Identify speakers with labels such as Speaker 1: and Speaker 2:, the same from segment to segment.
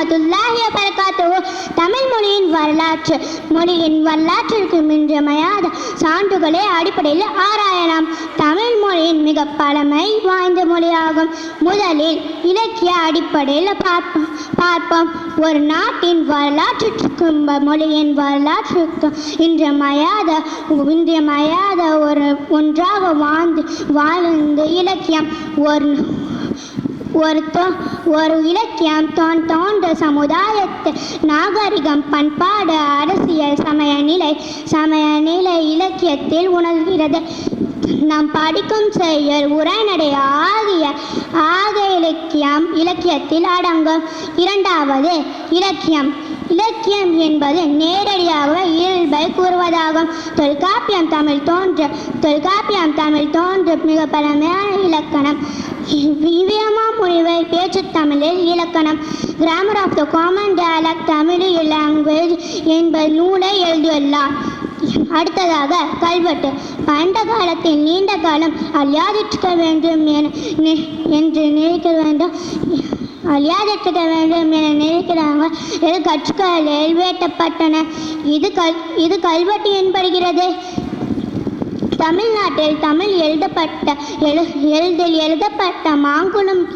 Speaker 1: வரஹ்மத்துல்லாஹி வபரகாத்துஹு. தமிழ் மொழியின் வரலாற்றிற்கு இன்றியமையாத சான்றுகளை அடிப்படையில் ஆராயலாம். தமிழ் மொழியின் மிக பழமை வாய்ந்த மொழியாகும். முதலில் இலக்கிய அடிப்படையில் பார்ப்போம். ஒரு நாட்டின் வரலாற்றுக்கும் மொழியின் வரலாற்றுக்கும் இன்றியமையாத ஒன்றாக வாழ்ந்து இலக்கியம். ஒரு இலக்கியம் தோன்ற சமுதாயத்து நாகரிகம், பண்பாடு, அரசியல், சமயநிலை இலக்கியத்தில் உணர்கிறது. நாம் படிக்கும் செயல், உரைநடை ஆகிய இலக்கியத்தில் அடங்கும். இரண்டாவது, இலக்கியம் என்பது நேரடியாக இயல்பை கூறுவதாகும். தொல்காப்பியம் தமிழ் தோன்ற மிக பழமையான இலக்கணம். முனிவர் பேச்சு தமிழில் இலக்கணம். Grammar of the common dialect Tamil language என்பது நூலை எழுதியுள்ளார். அடுத்ததாக கல்வெட்டு. பண்ட காலத்தில் நீண்ட காலம் அழியாதிருக்க வேண்டும் என்று நினைக்கிறாங்க. கற்கள் எழுவேட்டப்பட்டன. இது கல்வெட்டு என்படுகிறது. தமிழ்நாட்டில் தமிழ் எழுதப்பட்ட மாங்குளம்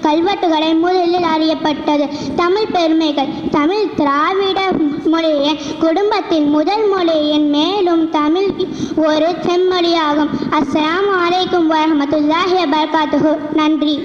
Speaker 1: கல்வெட்டுகளை முதலில் அறியப்பட்டது. தமிழ் பெருமைகள். தமிழ் திராவிட மொழியின் குடும்பத்தின் முதல் மொழியின் மேலும் தமிழ் ஒரு செம்மொழியாகும். அஸ்ஸலாமு அலைக்கும் வரஹ்மத்துல்லாஹி வபரகாத்துஹு. நன்றி.